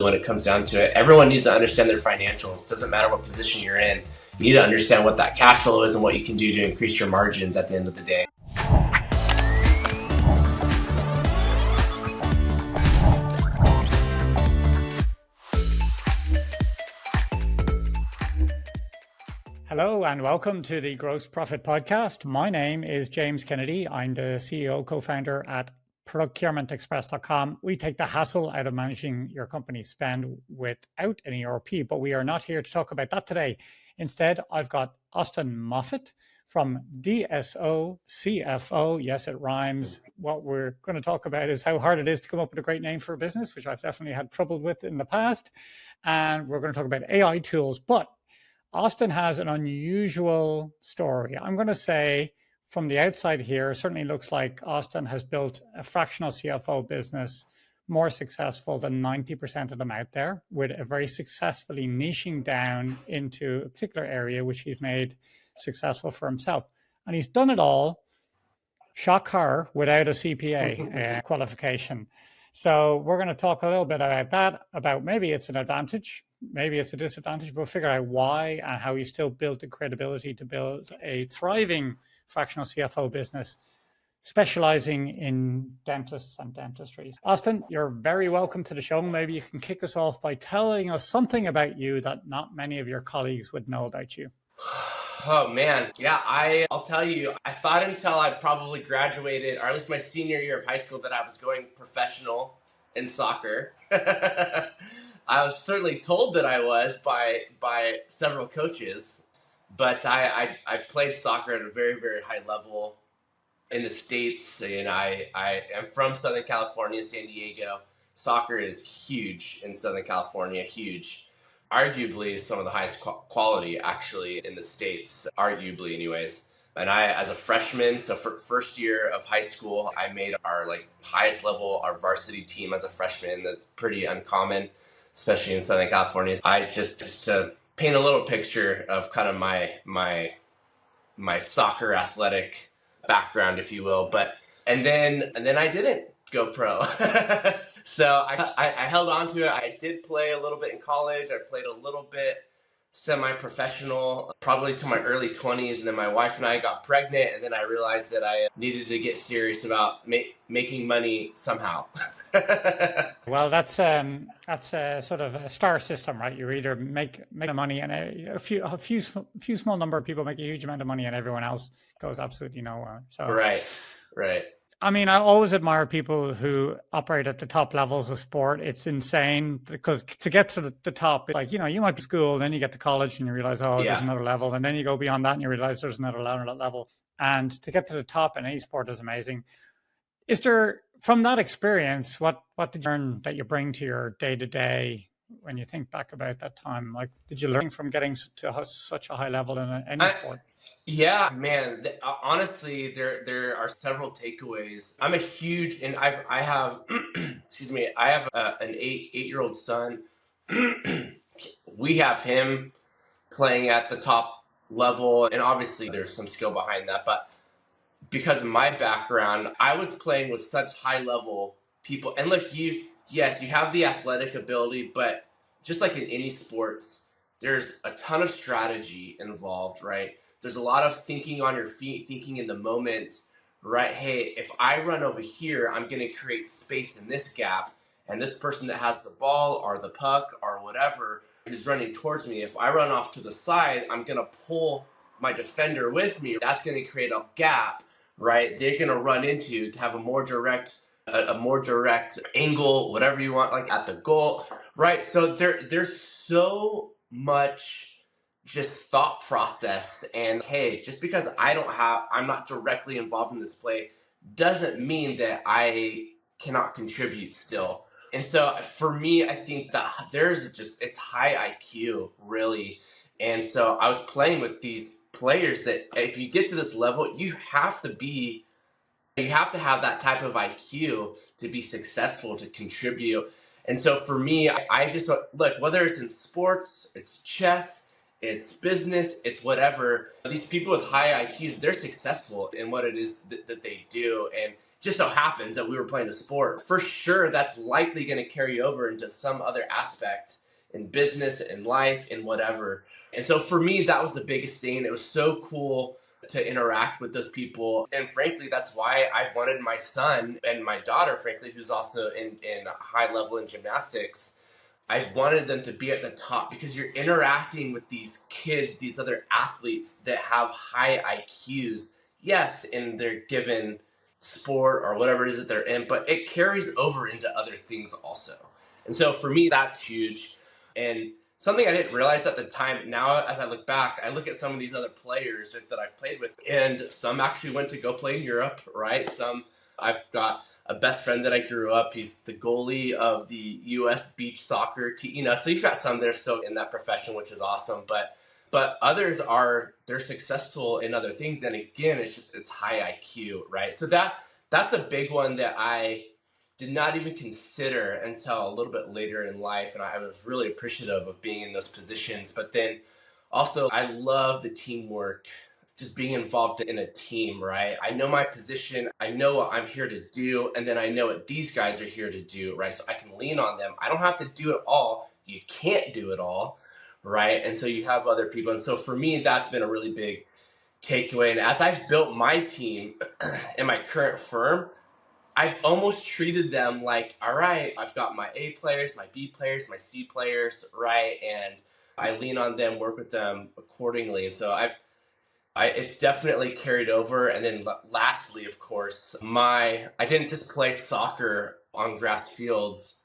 when it comes down to it. Everyone needs to understand their financials. It doesn't matter what position you're in. You need to understand what that cash flow is and what you can do to increase your margins at the end of the day. Hello and welcome to the Gross Profit Podcast. My name is James Kennedy. I'm the CEO, co-founder at procurementexpress.com. We take the hassle out of managing your company's spend without any ERP, but we are not here to talk about that today. Instead, I've got Austin Moffat from DSO CFO. Yes, it rhymes. What we're going to talk about is how hard it is to come up with a great name for a business, which I've definitely had trouble with in the past. And we're going to talk about AI tools, but Austin has an unusual story. I'm going to say from the outside here, certainly looks like Austin has built a fractional CFO business more successful than 90% of them out there, with a very successfully niching down into a particular area, which he's made successful for himself. And he's done it all, shock horror, without a CPA qualification. So we're going to talk a little bit about that, about maybe it's an advantage, maybe it's a disadvantage, but we'll figure out why and how he still built the credibility to build a thriving fractional CFO business specializing in dentists and dentistry. Austin, you're very welcome to the show. Maybe you can kick us off by telling us something about you that not many of your colleagues would know about you. Oh man, yeah, I'll tell you, I thought until I probably graduated, or at least my senior year of high school, that I was going professional in soccer. I was certainly told that I was by several coaches, but I played soccer at a very, very high level in the States, and I am from Southern California, San Diego. Soccer is huge in Southern California, huge. Arguably some of the highest quality actually in the States, arguably anyways. And I, as a freshman, so for first year of high school, I made our highest level, our varsity team as a freshman. That's pretty uncommon, especially in Southern California. I just to paint a little picture of kind of my soccer athletic background, if you will. And then I didn't go pro. So I held on to it. I did play a little bit in college. I played a little bit semi-professional, probably to my early 20s. And then my wife and I got pregnant. And then I realized that I needed to get serious about making money somehow. Well, that's a sort of a star system, right? You either make the money, and a few small number of people make a huge amount of money, and everyone else goes absolutely nowhere. So Right. I mean, I always admire people who operate at the top levels of sport. It's insane because to get to the top, like, you might be school, then you get to college and you realize, oh, there's another level. And then you go beyond that and you realize there's another level. And to get to the top in any sport is amazing. Is there, from that experience, what did you learn that you bring to your day-to-day when you think back about that time? Like, did you learn from getting to such a high level in any sport? Yeah, man. Honestly, there are several takeaways. I'm a huge, and I have, excuse me, I have an 8-year-old son. We have him playing at the top level, and obviously there's some skill behind that. But because of my background, I was playing with such high level people. And look, yes, you have the athletic ability, but just like in any sports, there's a ton of strategy involved, right? There's a lot of thinking on your feet, thinking in the moment, right? Hey, if I run over here, I'm going to create space in this gap. And this person that has the ball or the puck or whatever who's running towards me, if I run off to the side, I'm going to pull my defender with me. That's going to create a gap, right? They're going to run into, have a more direct angle, whatever you want, like at the goal, right? So there's so much just thought process. And hey, just because I'm not directly involved in this play doesn't mean that I cannot contribute still. And so for me, I think that it's high IQ, really. And so I was playing with these players that if you get to this level, you have to have that type of IQ to be successful, to contribute. And so for me, I just look, whether it's in sports, it's chess, it's business, it's whatever. These people with high IQs, they're successful in what it is that they do. just so happens that we were playing a sport. For sure, that's likely going to carry over into some other aspect in business, in life, in whatever. And so for me, that was the biggest thing. It was so cool to interact with those people. And frankly, that's why I wanted my son and my daughter, frankly, who's also in high level in gymnastics. I wanted them to be at the top because you're interacting with these kids, these other athletes that have high IQs, yes, in their given sport or whatever it is that they're in, but it carries over into other things also. And so for me, that's huge. And something I didn't realize at the time, now as I look back, I look at some of these other players that I've played with, and some actually went to go play in Europe, right? Some I've got a best friend that I grew up. He's the goalie of the U.S. beach soccer team. So you've got some that are still in that profession, which is awesome. But others they're successful in other things. And again, it's high IQ, right? So that's a big one that I did not even consider until a little bit later in life. And I was really appreciative of being in those positions. But then also, I love the teamwork, just being involved in a team, right? I know my position, I know what I'm here to do, and then I know what these guys are here to do, right? So I can lean on them. I don't have to do it all. You can't do it all, right? And so you have other people. And so for me, that's been a really big takeaway. And as I've built my team in my current firm, I've almost treated them like, all right, I've got my A players, my B players, my C players, right? And I lean on them, work with them accordingly. And so it's definitely carried over. And then lastly, of course, I didn't just play soccer on grass fields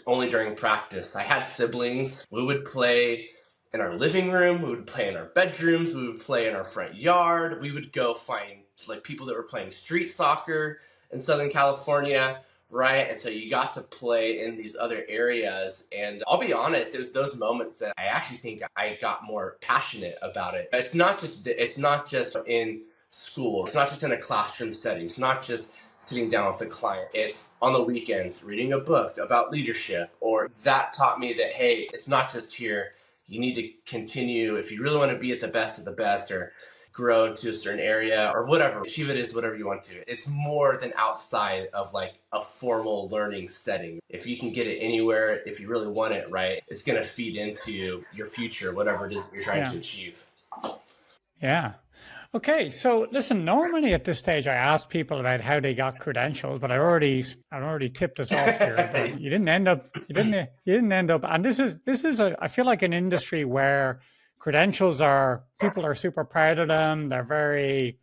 only during practice. I had siblings. We would play in our living room. We would play in our bedrooms. We would play in our front yard. We would go find like people that were playing street soccer in Southern California, right? And so you got to play in these other areas. And I'll be honest, it was those moments that I actually think I got more passionate about it. It's not just in school. It's not just in a classroom setting. It's not just sitting down with the client. It's on the weekends, reading a book about leadership, or that taught me that, hey, it's not just here. You need to continue if you really want to be at the best of the best, or grow into a certain area, or whatever, achieve it is whatever you want to. It's more than outside of like a formal learning setting. If you can get it anywhere, if you really want it, right, it's going to feed into your future, whatever it is that you're trying to achieve. Yeah. Okay, so listen, normally at this stage I ask people about how they got credentials, but I already tipped us off here that you didn't end up, and this is I feel like an industry where credentials people are super proud of them. They're very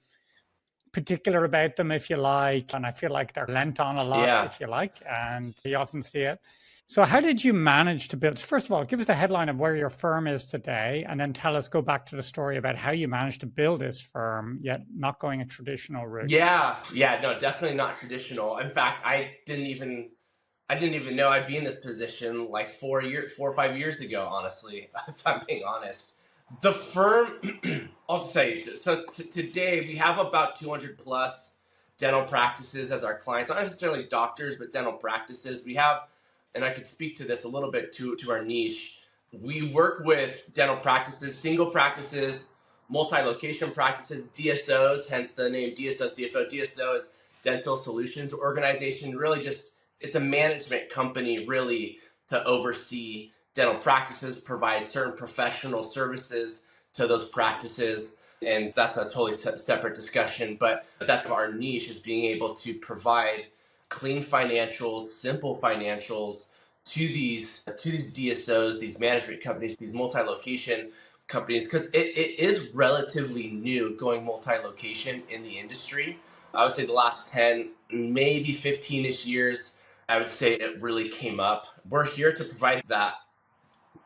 particular about them, if you like, and I feel like they're lent on a lot, if you like, and you often see it. So how did you manage to build, first of all, give us the headline of where your firm is today, and then go back to the story about how you managed to build this firm, yet not going a traditional route. Yeah, no, definitely not traditional. In fact, I didn't even know I'd be in this position like 4 or 5 years ago, honestly, if I'm being honest. The firm, I'll just tell you, so today we have about 200 plus dental practices as our clients, not necessarily doctors, but dental practices. We have, and I could speak to this a little bit to our niche. We work with dental practices, single practices, multi-location practices, DSOs, hence the name DSO CFO. DSO is Dental Solutions Organization. Really just, it's a management company really to oversee dental practices, provide certain professional services to those practices. And that's a totally separate discussion, but that's our niche, is being able to provide clean financials, simple financials to these DSOs, these management companies, these multi-location companies, because it is relatively new going multi-location in the industry. I would say the last 10, maybe 15-ish years, I would say it really came up. We're here to provide that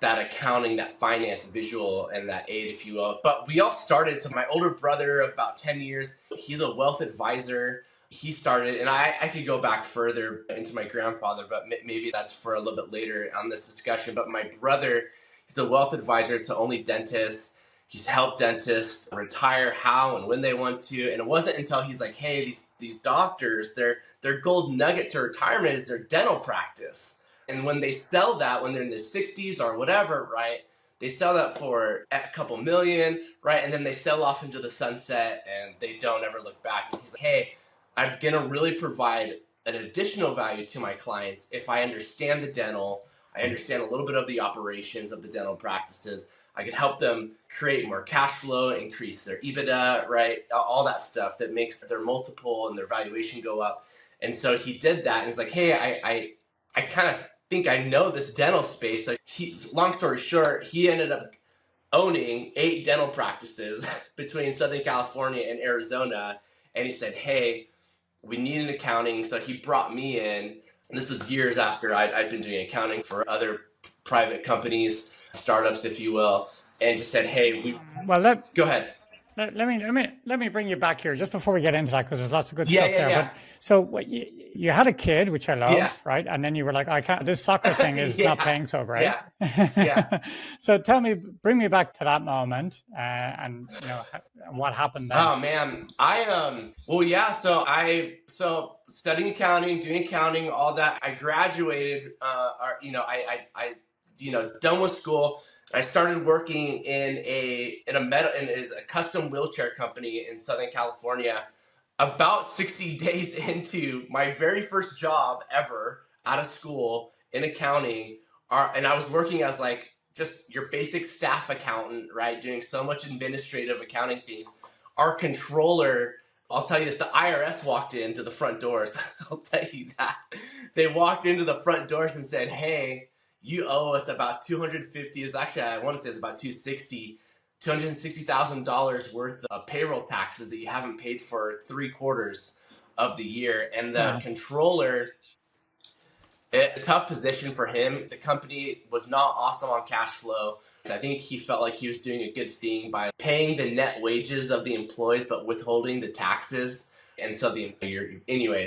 accounting, that finance visual, and that aid, if you will. But we all started, so my older brother of about 10 years, he's a wealth advisor. He started, and I could go back further into my grandfather, but maybe that's for a little bit later on this discussion. But my brother, he's a wealth advisor to only dentists. He's helped dentists retire how and when they want to. And it wasn't until he's like, hey, these doctors, their gold nugget to retirement is their dental practice. And when they sell that, when they're in their 60s or whatever, right, they sell that for a couple million, right? And then they sell off into the sunset and they don't ever look back. And he's like, hey, I'm going to really provide an additional value to my clients if I understand the dental, I understand a little bit of the operations of the dental practices. I could help them create more cash flow, increase their EBITDA, right? All that stuff that makes their multiple and their valuation go up. And so he did that, and he's like, hey, I kind of think I know this dental space. Like, long story short, he ended up owning 8 dental practices between Southern California and Arizona. And he said, hey, we need an accounting. So he brought me in. And this was years after I'd been doing accounting for other private companies, startups, if you will, and just said, hey, go ahead. Let me bring you back here just before we get into that, because there's lots of good Yeah, stuff yeah, there. yeah. But so what you had a kid, which I love, Yeah. right? And then you were like, I can't. This soccer thing is Yeah. not paying so great. Yeah. So bring me back to that moment, and what happened then. Oh man, so studying accounting, doing accounting, all that. I graduated, I done with school. I started working in a custom wheelchair company in Southern California. About 60 days into my very first job ever out of school in accounting, and I was working as like just your basic staff accountant, right? Doing so much administrative accounting things. Our controller, I'll tell you this, the IRS walked into the front doors. I'll tell you that. They walked into the front doors and said, hey, you owe us about 250, it's actually, I want to say it's about $260,000 worth of payroll taxes that you haven't paid for 3/4 of the year. And the controller, a tough position for him. The company was not awesome on cash flow. I think he felt like he was doing a good thing by paying the net wages of the employees, but withholding the taxes. And so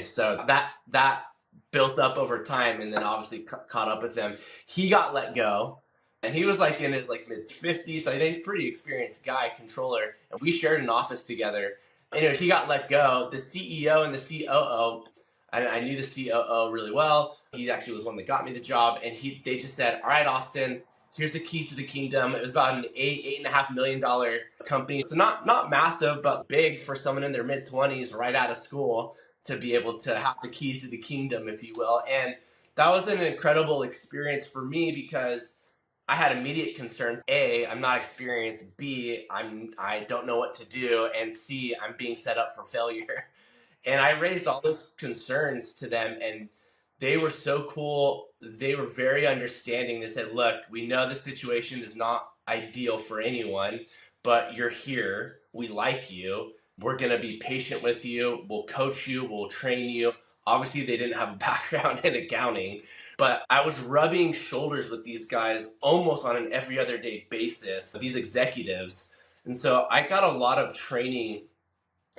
so that built up over time, and then obviously caught up with him. He got let go, and he was like in his like mid-50s. So I think he's a pretty experienced guy, controller, and we shared an office together. Anyway, he got let go. The CEO and the COO, I knew the COO really well. He actually was one that got me the job, and they just said, all right, Austin, here's the keys to the kingdom. It was about an $8.5 million company. So not massive, but big for someone in their mid-20s right out of school to be able to have the keys to the kingdom, if you will. And that was an incredible experience for me because I had immediate concerns. A, I'm not experienced. B, I don't know what to do. And C, I'm being set up for failure. And I raised all those concerns to them, and they were so cool. They were very understanding. They said, look, we know the situation is not ideal for anyone, but you're here. We like you. We're going to be patient with you. We'll coach you. We'll train you. Obviously, they didn't have a background in accounting, but I was rubbing shoulders with these guys almost on an every other day basis, these executives. And so I got a lot of training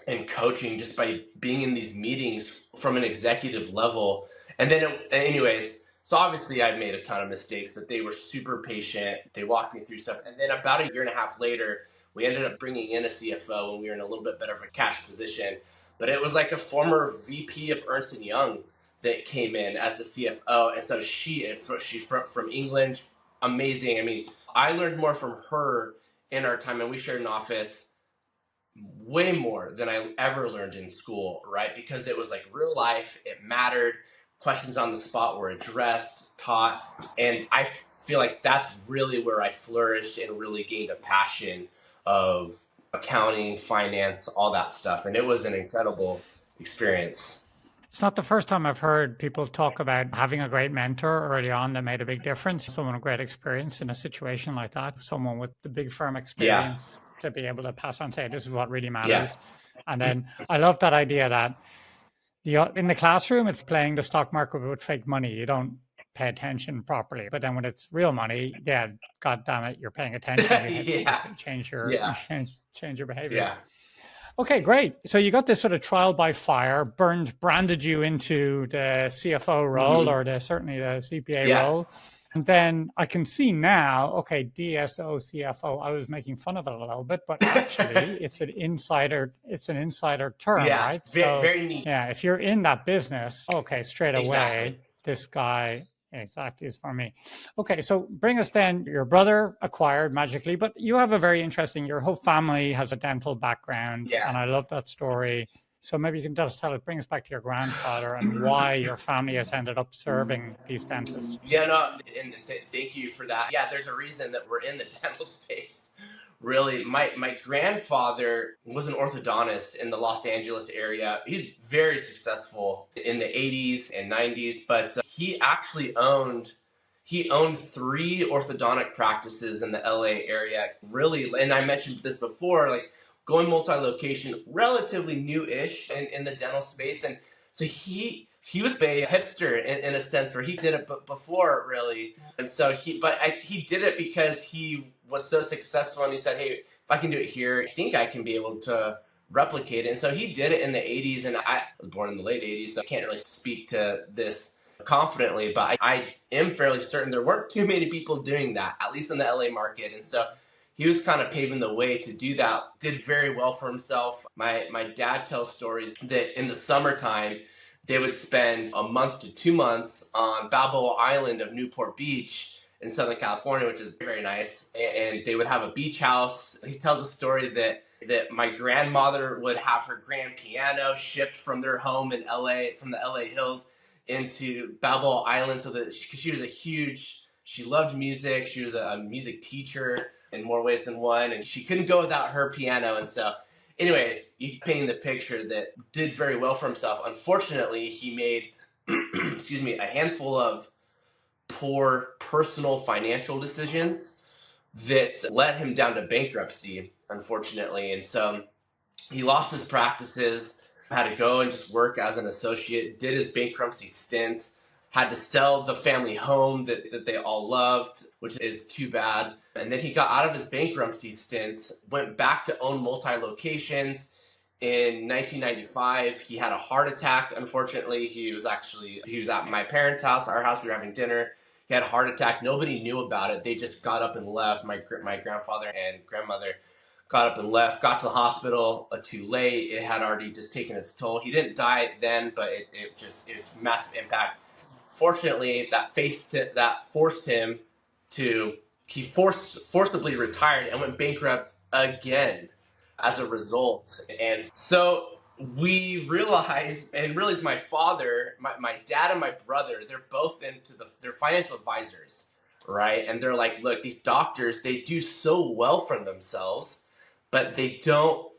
and coaching just by being in these meetings from an executive level. And then anyways, so obviously I made a ton of mistakes, but they were super patient. They walked me through stuff. And then about a year and a half later, we ended up bringing in a CFO when we were in a little bit better of a cash position. But it was like a former VP of Ernst & Young that came in as the CFO. And so she's from England, amazing. I mean, I learned more from her in our time, and we shared an office way more than I ever learned in school, right? Because it was like real life, it mattered. Questions on the spot were addressed, taught, and I feel like that's really where I flourished and really gained a passion of accounting, finance, all that stuff. And it was an incredible experience. It's not the first time I've heard people talk about having a great mentor early on that made a big difference. Someone with great experience in a situation like that, someone with the big firm experience to be able to pass on, say, this is what really matters. And then I love that idea that in the classroom, it's playing the stock market with fake money. You don't pay attention properly. But then when it's real money, God damn it, you're paying attention. You change your change your behavior. Okay, great. So you got this sort of trial by fire, branded you into the CFO role, or certainly the CPA role. And then I can see now, okay, DSO CFO, I was making fun of it a little bit, but actually it's an insider term, right? Very neat. Yeah, if you're in that business, okay, straight away, this guy exactly is for me. Okay, so bring us then, your brother acquired magically, but you have a very interesting, your whole family has a dental background, and I love that story. So maybe you can just bring us back to your grandfather and why your family has ended up serving these dentists. Yeah, no, and thank you for that. Yeah, there's a reason that we're in the dental space. Really, my grandfather was an orthodontist in the Los Angeles area. He's very successful in the 80s and 90s, but he owned three orthodontic practices in the LA area. Really, and I mentioned this before, like going multi-location, relatively new-ish in the dental space, and so he was a hipster in a sense where he did it before really, and so he did it because he was so successful, and he said, "Hey, if I can do it here, I think I can be able to replicate it." And so he did it in the 80s, and I was born in the late 80s, so I can't really speak to this confidently, but I am fairly certain there weren't too many people doing that, at least in the LA market, and so he was kind of paving the way to do that. Did very well for himself. My dad tells stories that in the summertime, they would spend a month to 2 months on Balboa Island of Newport Beach in Southern California, which is very nice. And they would have a beach house. He tells a story that my grandmother would have her grand piano shipped from their home in LA, from the LA hills into Balboa Island. So that she loved music. She was a music teacher in more ways than one. And she couldn't go without her piano. And so anyways, you painting the picture that did very well for himself. Unfortunately, he made, a handful of poor personal financial decisions that led him down to bankruptcy, unfortunately. And so he lost his practices, had to go and just work as an associate, did his bankruptcy stint, had to sell the family home that they all loved, which is too bad. And then he got out of his bankruptcy stint, went back to own multi-locations. In 1995, he had a heart attack. Unfortunately, he was at my parents' house, our house. We were having dinner. He had a heart attack. Nobody knew about it. They just got up and left. My grandfather and grandmother got up and left, got to the hospital too late. It had already just taken its toll. He didn't die then, but it was massive impact. Fortunately, that forced him to, he forcibly retired and went bankrupt again as a result. And so we realized my father, my dad and my brother, they're both they're financial advisors, right? And they're like, look, these doctors, they do so well for themselves, but they don't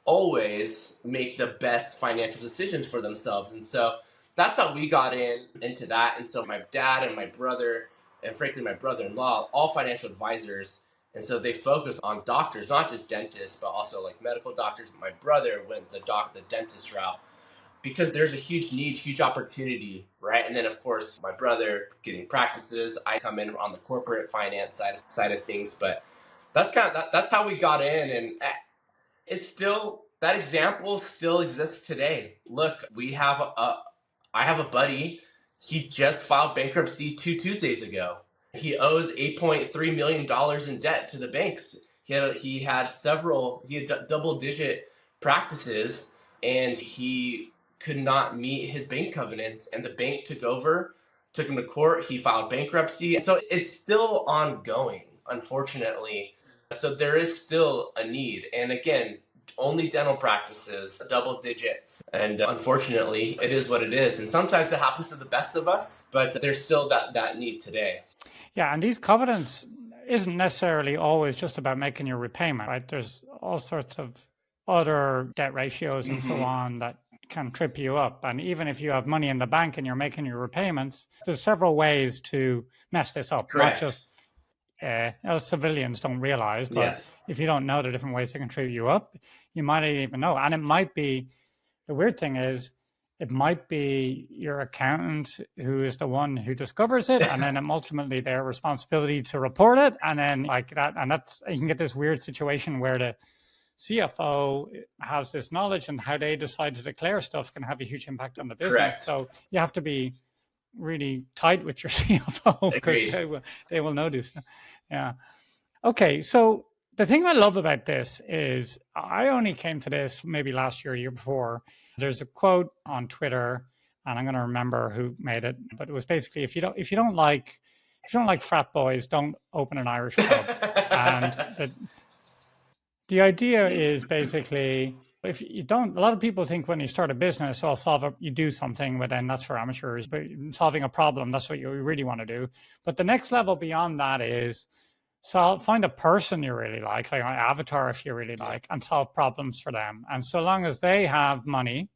always make the best financial decisions for themselves. And so that's how we got into that. And so my dad and my brother, and frankly my brother-in-law, all financial advisors. And so they focus on doctors, not just dentists, but also like medical doctors. My brother went the dentist route because there's a huge need, huge opportunity, right? And then of course my brother getting practices. I come in on the corporate finance side of things, but that's how we got in. And that example still exists today. Look, I have a buddy. He just filed bankruptcy 2 Tuesdays ago. He owes $8.3 million in debt to the banks. He had double-digit practices, and he could not meet his bank covenants, and the bank took over, took him to court. He filed bankruptcy. So it's still ongoing, unfortunately. So there is still a need. And again, only dental practices, double digits. And unfortunately, it is what it is. And sometimes it happens to the best of us, but there's still that need today. Yeah, and these covenants isn't necessarily always just about making your repayment, right? There's all sorts of other debt ratios and so on that can trip you up. And even if you have money in the bank and you're making your repayments, there's several ways to mess this up. Correct. Not just as civilians don't realize, but Yes. If you don't know the different ways to can trip you up, you might not even know. And it might be, the weird thing is, it might be your accountant who is the one who discovers it, and then ultimately their responsibility to report it, and then like that, and you can get this weird situation where the CFO has this knowledge, and how they decide to declare stuff can have a huge impact on the business. Correct. So you have to be really tight with your CFO because they will notice. Yeah. Okay, so the thing I love about this is I only came to this maybe last year, year before. There's a quote on Twitter, and I'm going to remember who made it, but it was basically if you don't like frat boys, don't open an Irish pub. And the idea is basically If you don't, a lot of people think when you start a business, well, you do something, but then that's for amateurs. But solving a problem, that's what you really want to do. But the next level beyond that is find a person you really like an avatar if you really like, and solve problems for them. And so long as they have money,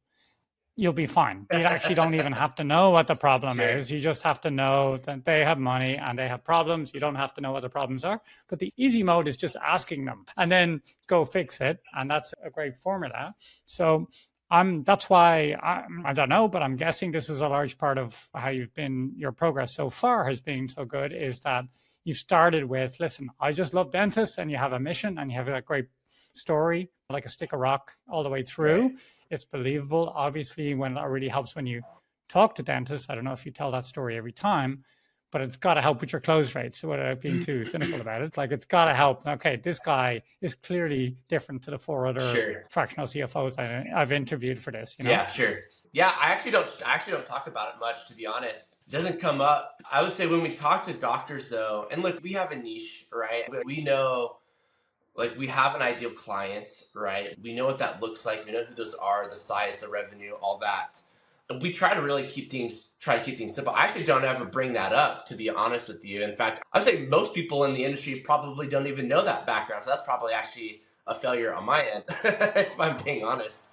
you'll be fine. You actually don't even have to know what the problem Sure. is. You just have to know that they have money and they have problems. You don't have to know what the problems are. But the easy mode is just asking them and then go fix it. And that's a great formula. So that's why I don't know, but I'm guessing this is a large part of how your progress so far has been so good, is that you started with, listen, I just love dentists, and you have a mission and you have a great story, like a stick of rock all the way through. Right. It's believable. Obviously, when it really helps when you talk to dentists. I don't know if you tell that story every time, but it's got to help with your close rates. So without being too cynical about it, like it's got to help. Okay, this guy is clearly different to the 4 other Sure. fractional CFOs I've interviewed for this. Yeah, sure. Yeah, I actually don't talk about it much, to be honest. It doesn't come up. I would say when we talk to doctors though, and look, we have a niche, right? We know, like, we have an ideal client, right? We know what that looks like. We know who those are, the size, the revenue, all that. And we try to really keep things simple. I actually don't ever bring that up, to be honest with you. In fact, I would say most people in the industry probably don't even know that background. So that's probably actually a failure on my end, if I'm being honest.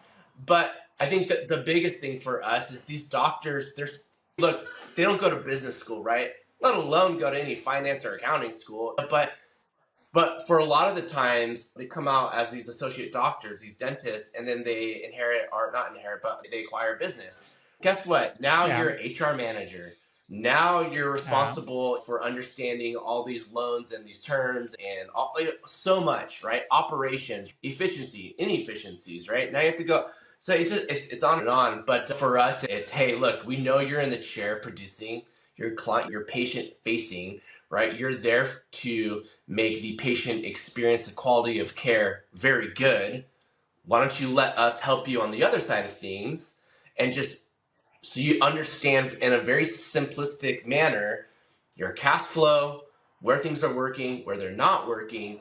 But I think that the biggest thing for us is these doctors, look, they don't go to business school, right? Let alone go to any finance or accounting school. But for a lot of the times, they come out as these associate doctors, these dentists, and then they they acquire a business. Guess what? Now Yeah. you're an HR manager. Now you're responsible for understanding all these loans and these terms and so much, right? Operations, efficiency, inefficiencies, right? Now you have to go. So it's on and on. But for us, it's, hey, look, we know you're in the chair producing, your client, you're patient facing, right? You're there to make the patient experience, the quality of care very good. Why don't you let us help you on the other side of things, and just so you understand in a very simplistic manner your cash flow, where things are working, where they're not working,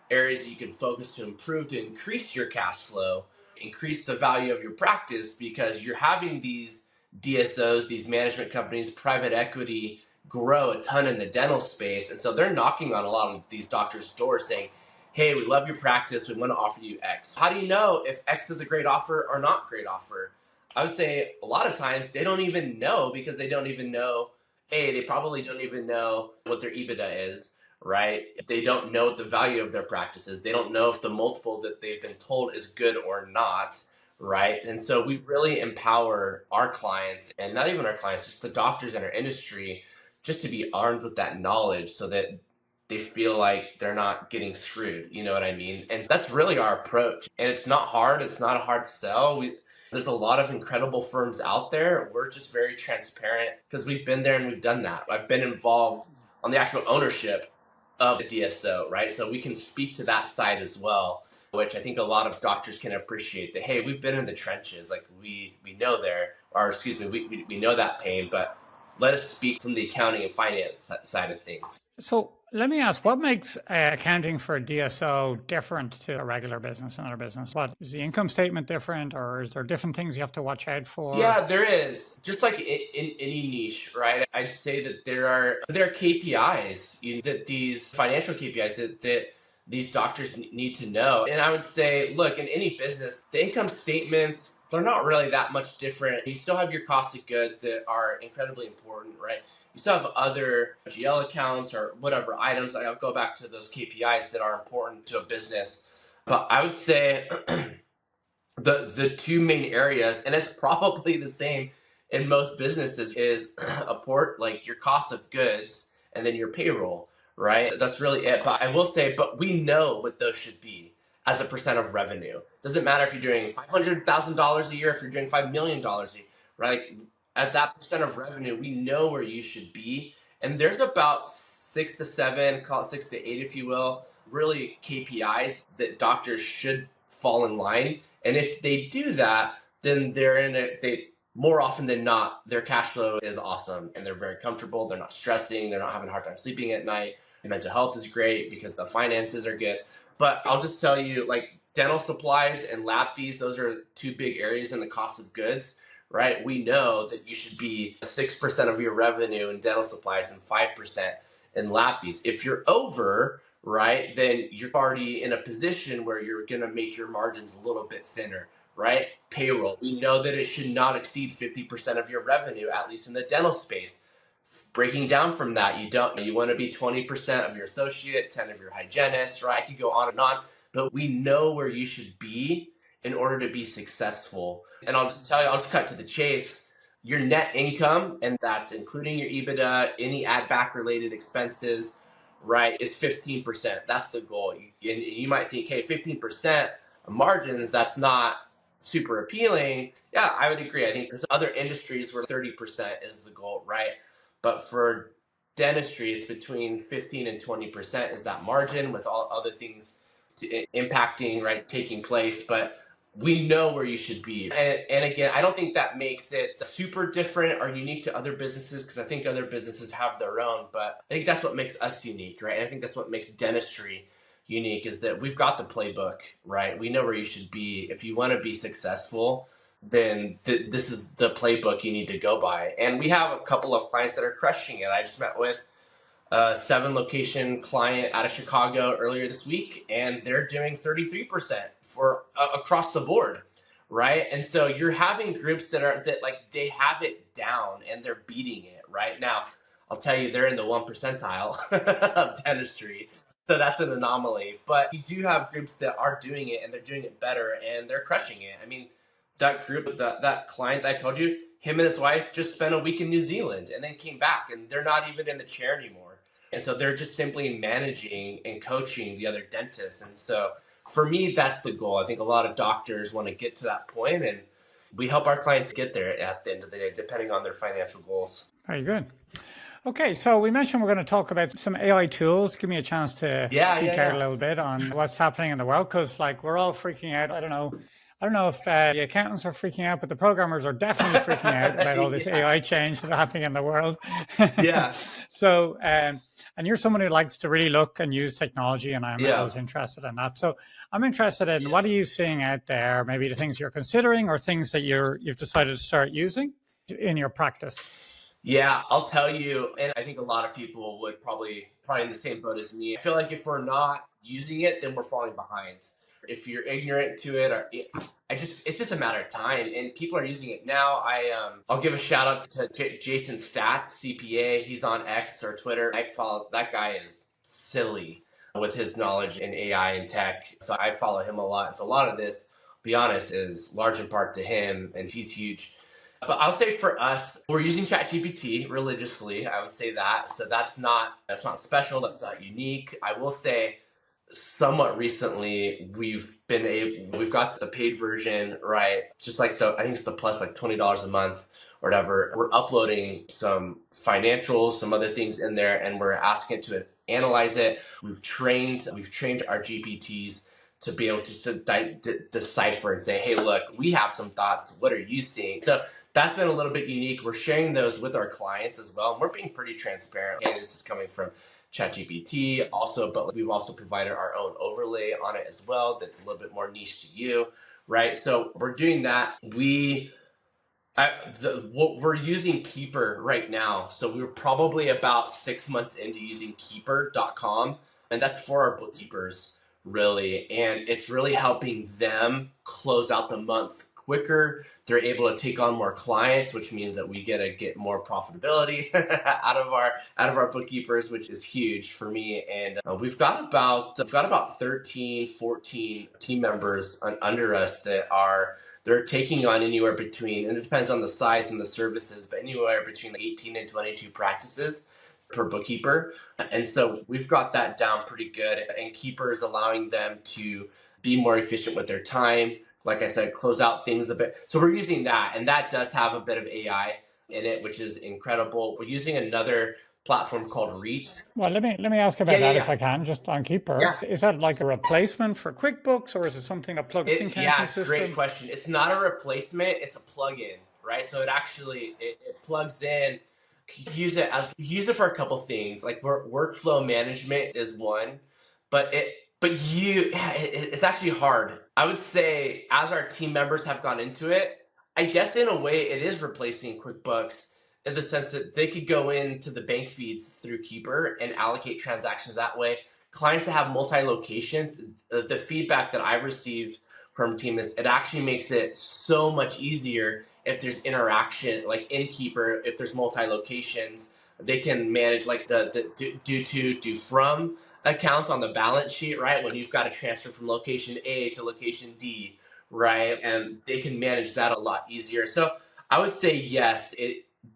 areas that you can focus to improve to increase your cash flow, increase the value of your practice, because you're having these DSOs, these management companies, private equity grow a ton in the dental space. And so they're knocking on a lot of these doctors' doors saying, hey, we love your practice. We want to offer you X. How do you know if X is a great offer or not great offer? I would say a lot of times they don't even know, because they don't even know. They probably don't even know what their EBITDA is, right? They don't know what the value of their practice is. They don't know if the multiple that they've been told is good or not, right? And so we really empower our clients, and not even our clients, just the doctors in our industry, just to be armed with that knowledge so that they feel like they're not getting screwed. You know what I mean? And that's really our approach. And it's not hard. It's not a hard sell. There's a lot of incredible firms out there. We're just very transparent because we've been there and we've done that. I've been involved on the actual ownership of the DSO, right? So we can speak to that side as well, which I think a lot of doctors can appreciate, that, hey, we've been in the trenches. Like we know we know that pain, but let us speak from the accounting and finance side of things. So let me ask, what makes accounting for a DSO different to a regular business, another business? What is the income statement different, or is there different things you have to watch out for? Yeah, there is. Just like in any niche, right? I'd say that there are KPIs, that these financial KPIs that these doctors need to know. And I would say, look, in any business, the income statements, they're not really that much different. You still have your cost of goods that are incredibly important, right? You still have other GL accounts or whatever items. I'll go back to those KPIs that are important to a business. But I would say the two main areas, and it's probably the same in most businesses, is like your cost of goods and then your payroll, right? That's really it. But I will say, but we know what those should be as a percent of revenue. Doesn't matter if you're doing $500,000 a year, if you're doing $5 million a year, right? At that percent of revenue, we know where you should be. And there's about 6 to 7, call it 6 to 8, if you will, really KPIs that doctors should fall in line. And if they do that, then they more often than not, their cash flow is awesome and they're very comfortable. They're not stressing. They're not having a hard time sleeping at night. Their mental health is great because the finances are good. But I'll just tell you, like, dental supplies and lab fees, those are two big areas in the cost of goods, right? We know that you should be 6% of your revenue in dental supplies and 5% in lab fees. If you're over, right, then you're already in a position where you're going to make your margins a little bit thinner, right? Payroll, we know that it should not exceed 50% of your revenue, at least in the dental space. Breaking down from that, you want to be 20% of your associate, 10 of your hygienist, right? I could go on and on, but we know where you should be in order to be successful. And I'll just tell you, I'll just cut to the chase. Your net income, and that's including your EBITDA, any add back related expenses, right, is 15%. That's the goal. And you might think, hey, 15% of margins, that's not super appealing. Yeah, I would agree. I think there's other industries where 30% is the goal, right? But for dentistry, it's between 15 and 20% is that margin, with all other things impacting, right, taking place. But we know where you should be. And again, I don't think that makes it super different or unique to other businesses, because I think other businesses have their own. But I think that's what makes us unique, right? And I think that's what makes dentistry unique, is that we've got the playbook, right? We know where you should be. If you want to be successful, then this is the playbook you need to go by. And we have a couple of clients that are crushing it. I just met with a 7-location client out of Chicago earlier this week, and they're doing 33% for across the board, right? And so you're having groups that like they have it down and they're beating it right now. I'll tell you, they're in the 1 percentile of dentistry. So that's an anomaly. But you do have groups that are doing it and they're doing it better and they're crushing it. I mean, that group, that client I told you, him and his wife just spent a week in New Zealand and then came back, and they're not even in the chair anymore. And so they're just simply managing and coaching the other dentists. And so for me, that's the goal. I think a lot of doctors want to get to that point, and we help our clients get there at the end of the day, depending on their financial goals. Very good. Okay, so we mentioned we're going to talk about some AI tools. Give me a chance to geek out a little bit on what's happening in the world, because like we're all freaking out. I don't know if the accountants are freaking out, but the programmers are definitely freaking out about all this AI change that's happening in the world. Yeah. So, and you're someone who likes to really look and use technology, and I'm always interested in that. So I'm interested in what are you seeing out there, maybe the things you're considering or things that you've decided to start using in your practice. Yeah, I'll tell you, and I think a lot of people would probably in the same boat as me. I feel like if we're not using it, then we're falling behind. If you're ignorant to it, or it's just a matter of time, and people are using it now. I'll give a shout out to Jason Stats, CPA. He's on X or Twitter. I follow that guy. Is silly with his knowledge in AI and tech, so I follow him a lot. And so a lot of this, to be honest, is large in part to him, and he's huge. But I'll say for us, we're using ChatGPT religiously. I would say that. So that's not special. That's not unique. I will say, somewhat recently, we've got the paid version, right? Just like I think it's the plus, like $20 a month or whatever. We're uploading some financials, some other things in there, and we're asking it to analyze it. We've trained our GPTs to be able to decipher and say, hey, look, we have some thoughts. What are you seeing? So that's been a little bit unique. We're sharing those with our clients as well. And we're being pretty transparent. And this is coming from ChatGPT also, but we've also provided our own overlay on it as well. That's a little bit more niche to you, right? So we're doing that. We're using Keeper right now. So we're probably about 6 months into using Keeper.com. And that's for our bookkeepers, really. And it's really helping them close out the month quicker. They're able to take on more clients, which means that we get more profitability out of our bookkeepers, which is huge for me. And we've got about 13, 14 team members under us they're taking on anywhere between, and it depends on the size and the services, but anywhere between 18 and 22 practices per bookkeeper. And so we've got that down pretty good. And Keeper is allowing them to be more efficient with their time. Like I said, close out things a bit. So we're using that, and that does have a bit of AI in it, which is incredible. We're using another platform called Reach. Well, let me ask about that if I can, just on Keeper. Yeah. Is that like a replacement for QuickBooks, or is it something that plugs in accounting system? Great question. It's not a replacement; it's a plug-in, right? So it plugs in. Use it for a couple things. Like workflow management is one, but But it's actually hard. I would say as our team members have gone into it, I guess in a way it is replacing QuickBooks in the sense that they could go into the bank feeds through Keeper and allocate transactions that way. Clients that have multi-location, the feedback that I've received from team is it actually makes it so much easier if there's interaction, like in Keeper, if there's multi-locations, they can manage like the do to, do from accounts on the balance sheet, right? When you've got to transfer from location A to location D, right? And they can manage that a lot easier. So I would say yes,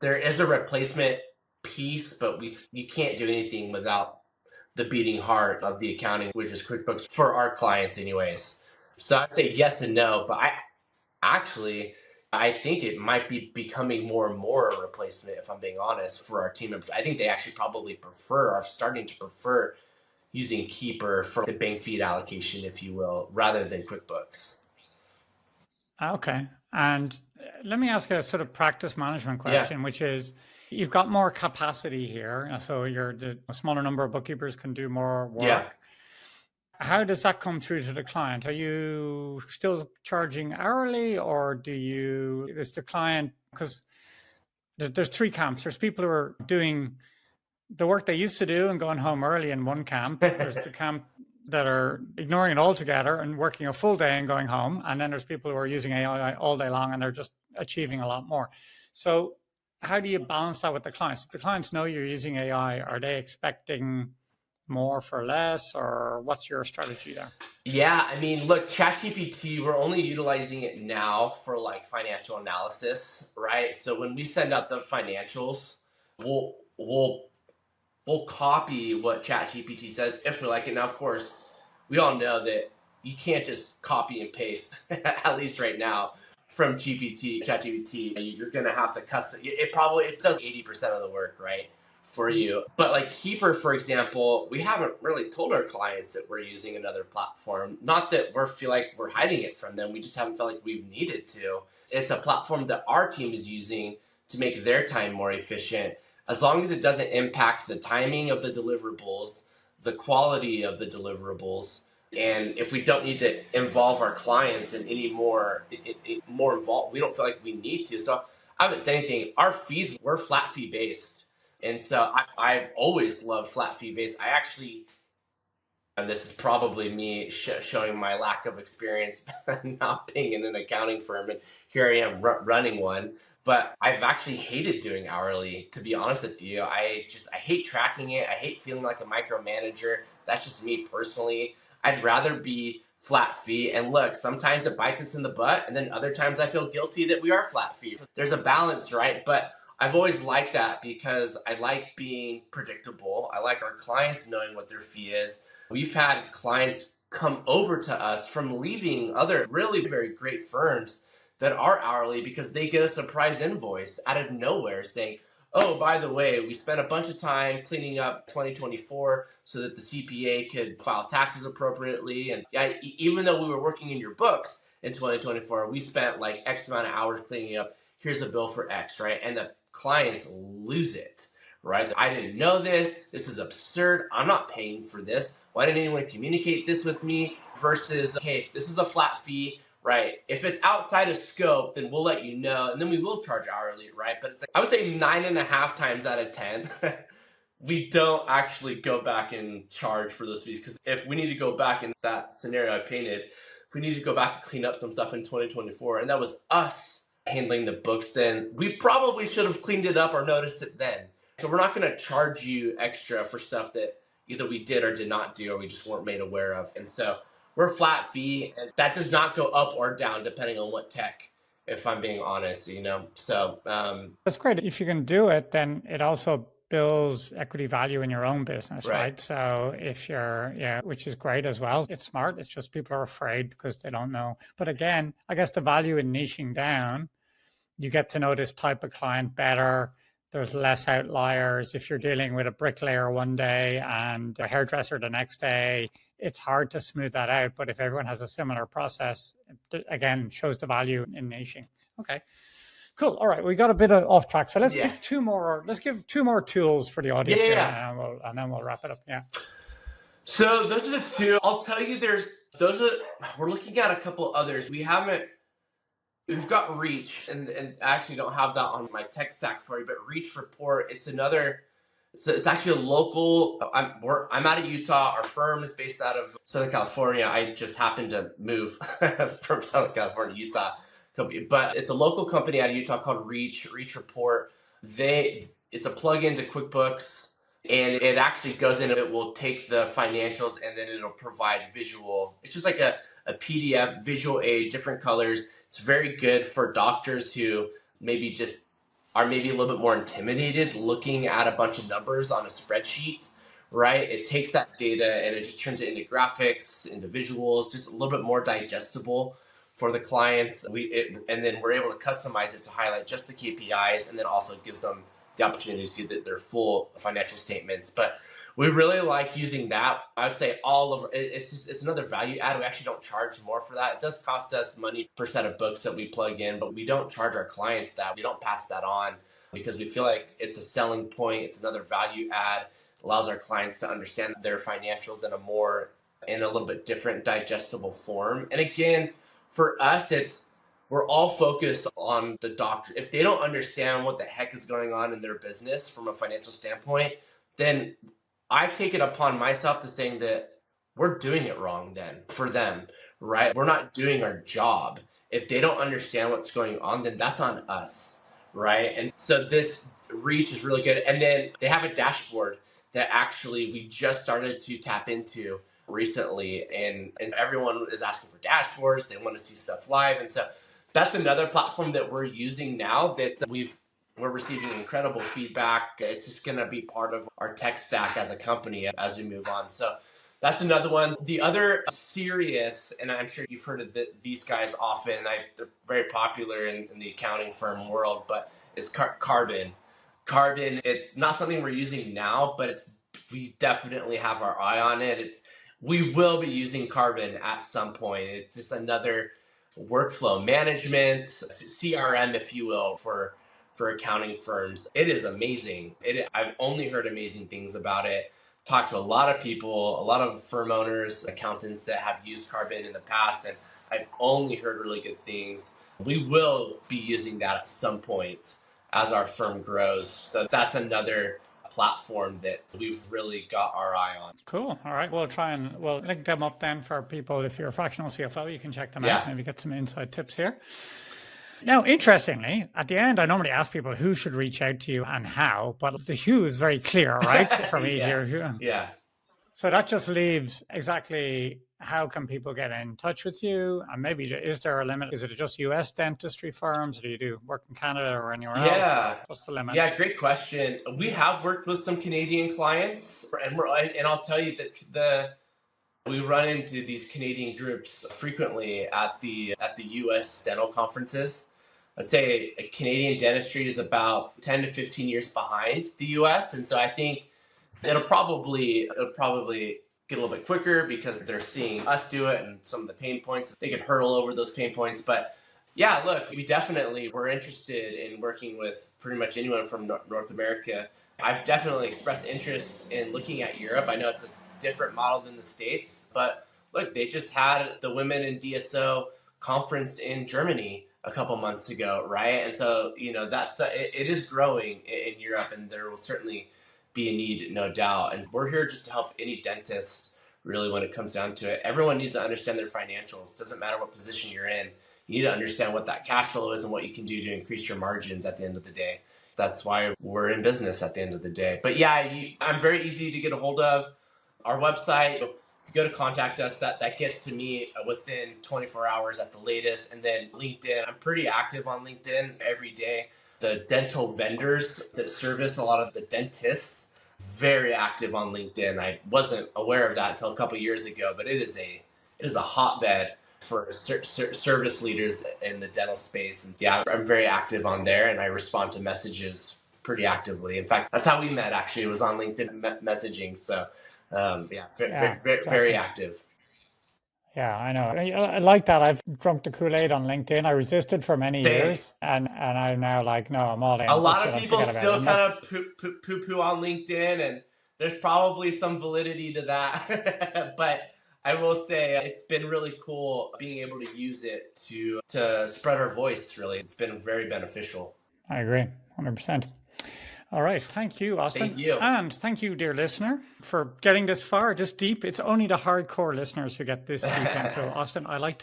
there is a replacement piece, but you can't do anything without the beating heart of the accounting, which is QuickBooks for our clients anyways. So I'd say yes and no, but I think it might be becoming more and more a replacement, if I'm being honest, for our team members. I think they actually probably are starting to prefer using Keeper for the bank feed allocation, if you will, rather than QuickBooks. Okay. And let me ask a sort of practice management Yeah. question, which is you've got more capacity here. So a smaller number of bookkeepers can do more work. Yeah. How does that come through to the client? Are you still charging hourly, or is the client, because there's three camps. There's people who are doing the work they used to do and going home early in one camp. There's the camp that are ignoring it altogether and working a full day and going home. And then there's people who are using AI all day long and they're just achieving a lot more. So how do you balance that with the clients? If the clients know you're using AI, are they expecting more for less, or what's your strategy there? Yeah, I mean, look, ChatGPT, we're only utilizing it now for like financial analysis, right? So when we send out the financials, we'll we'll copy what ChatGPT says if we like it. Now, of course, we all know that you can't just copy and paste, at least right now, from ChatGPT. You're gonna have to custom. It does 80% of the work, right, for you. But like Keeper, for example, we haven't really told our clients that we're using another platform. Not that we feel like we're hiding it from them. We just haven't felt like we've needed to. It's a platform that our team is using to make their time more efficient, as long as it doesn't impact the timing of the deliverables, the quality of the deliverables, and if we don't need to involve our clients in any more involved, we don't feel like we need to. So I haven't said anything. Our fees, we're flat fee based, and so I've always loved flat fee based. I actually, and this is probably me showing my lack of experience not being in an accounting firm, and here I am running one. But I've actually hated doing hourly, to be honest with you. I hate tracking it. I hate feeling like a micromanager. That's just me personally. I'd rather be flat fee. And look, sometimes it bites us in the butt, and then other times I feel guilty that we are flat fee. There's a balance, right? But I've always liked that because I like being predictable. I like our clients knowing what their fee is. We've had clients come over to us from leaving other really very great firms that are hourly because they get a surprise invoice out of nowhere saying, oh, by the way, we spent a bunch of time cleaning up 2024 so that the CPA could file taxes appropriately. And yeah, even though we were working in your books in 2024, we spent like X amount of hours cleaning up. Here's a bill for X, right? And the clients lose it, right? I didn't know this. This is absurd. I'm not paying for this. Why didn't anyone communicate this with me? Versus, hey, this is a flat fee. Right. If it's outside of scope, then we'll let you know, and then we will charge hourly, right? But it's like, I would say 9.5 times out of 10, we don't actually go back and charge for those fees. Because if we need to go back in that scenario I painted, if we need to go back and clean up some stuff in 2024, and that was us handling the books, then we probably should have cleaned it up or noticed it then. So we're not going to charge you extra for stuff that either we did or did not do, or we just weren't made aware of. And so we're flat fee, and that does not go up or down depending on what tech, if I'm being honest, So that's great. If you can do it, then it also builds equity value in your own business, right? So if which is great as well. It's smart. It's just people are afraid because they don't know. But again, I guess the value in niching down, you get to know this type of client better. There's less outliers. If you're dealing with a bricklayer one day and a hairdresser the next day, it's hard to smooth that out. But if everyone has a similar process, again, shows the value in niching. Okay, cool. All right, we got a bit off track. So let's pick two more. Let's give two more tools for the audience, and then we'll wrap it up. Yeah. So those are the two. I'll tell you, we're looking at a couple others. We've got Reach, and I actually don't have that on my tech stack for you, but Reach Report, it's actually a local. I'm out of Utah. Our firm is based out of Southern California. I just happened to move from Southern California to Utah, but it's a local company out of Utah called Reach Report. It's a plug-in to QuickBooks, and it actually goes in. It will take the financials and then it'll provide visual. It's just like a PDF visual aid, different colors. It's very good for doctors who maybe just are maybe a little bit more intimidated looking at a bunch of numbers on a spreadsheet, right? It takes that data and it just turns it into graphics, into visuals, just a little bit more digestible for the clients. And then we're able to customize it to highlight just the KPIs, and then also gives them the opportunity to see their full financial statements. But we really like using that. I would say it's another value add. We actually don't charge more for that. It does cost us money per set of books that we plug in, but we don't charge our clients that. We don't pass that on because we feel like it's a selling point. It's another value add. It allows our clients to understand their financials in a little bit different digestible form. And again, for us, we're all focused on the doctor. If they don't understand what the heck is going on in their business from a financial standpoint, then I take it upon myself to saying that we're doing it wrong then for them, right? We're not doing our job. If they don't understand what's going on, then that's on us, right? And so this Reach is really good. And then they have a dashboard that actually we just started to tap into recently. And everyone is asking for dashboards. They want to see stuff live. And so that's another platform that we're using now that we're receiving incredible feedback. It's just going to be part of our tech stack as a company as we move on. So that's another one. The other serious, and I'm sure you've heard of these guys often, they're very popular in the accounting firm world, but it's Carbon. Carbon, it's not something we're using now, but we definitely have our eye on it. We will be using Carbon at some point. It's just another workflow management, CRM, if you will, for accounting firms. It is amazing. I've only heard amazing things about it. Talked to a lot of people, a lot of firm owners, accountants that have used Carbon in the past, and I've only heard really good things. We will be using that at some point as our firm grows. So that's another platform that we've really got our eye on. Cool. All right. We'll link them up then for people. If you're a fractional CFO, you can check them out. Maybe get some inside tips here. Now, interestingly, at the end, I normally ask people who should reach out to you and how, but the who is very clear, right? For me here. Yeah. So that just leaves exactly how can people get in touch with you? And maybe is there a limit? Is it just US dentistry firms? Or do you do work in Canada or anywhere else? What's the limit? Yeah, great question. We have worked with some Canadian clients, and I'll tell you that we run into these Canadian groups frequently at the US dental conferences. I'd say Canadian dentistry is about 10 to 15 years behind the US, and so I think it'll probably get a little bit quicker because they're seeing us do it and some of the pain points. They could hurdle over those pain points. But yeah, look, we're interested in working with pretty much anyone from North America. I've definitely expressed interest in looking at Europe. I know it's a different model than the States, but look, they just had the Women in DSO conference in Germany a couple months ago, right? And so, it is growing in Europe, and there will certainly be a need, no doubt. And we're here just to help any dentists, really, when it comes down to it. Everyone needs to understand their financials. It doesn't matter what position you're in. You need to understand what that cash flow is and what you can do to increase your margins at the end of the day. That's why we're in business at the end of the day. But yeah, I'm very easy to get a hold of. Our website, if you go to contact us, that gets to me within 24 hours at the latest. And then LinkedIn, I'm pretty active on LinkedIn every day. The dental vendors that service a lot of the dentists, very active on LinkedIn. I wasn't aware of that until a couple of years ago, but it is a hotbed for service leaders in the dental space. And yeah, I'm very active on there, and I respond to messages pretty actively. In fact, that's how we met, actually. It was on LinkedIn messaging. So very active. Yeah, I know. I like that. I've drunk the Kool-Aid on LinkedIn. I resisted for many years, and I'm now like, no, I'm all in. A lot of people still kind of poo-poo on LinkedIn, and there's probably some validity to that. But I will say it's been really cool being able to use it to spread our voice, really. It's been very beneficial. I agree, 100%. All right. Thank you, Austin. Thank you. And thank you, dear listener, for getting this far, this deep. It's only the hardcore listeners who get this deep into Austin. I like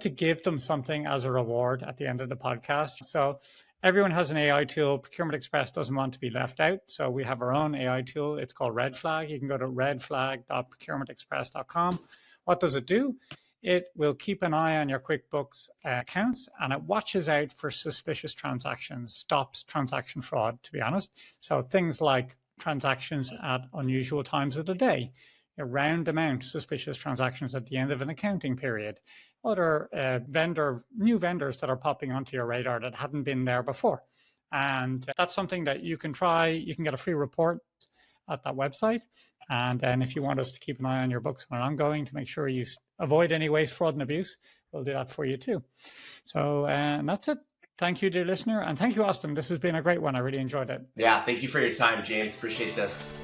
to give them something as a reward at the end of the podcast. So everyone has an AI tool. Procurement Express doesn't want to be left out. So we have our own AI tool. It's called Red Flag. You can go to redflag.procurementexpress.com. What does it do? It will keep an eye on your QuickBooks accounts, and it watches out for suspicious transactions, stops transaction fraud, to be honest. So things like transactions at unusual times of the day, a round amount suspicious transactions at the end of an accounting period, other new vendors that are popping onto your radar that hadn't been there before. And that's something that you can try. You can get a free report at that website. And then if you want us to keep an eye on your books on an ongoing to make sure you avoid any waste, fraud, and abuse, we'll do that for you too. So and that's it. Thank you, dear listener. And thank you, Austin. This has been a great one. I really enjoyed it. Yeah, thank you for your time, James. Appreciate this.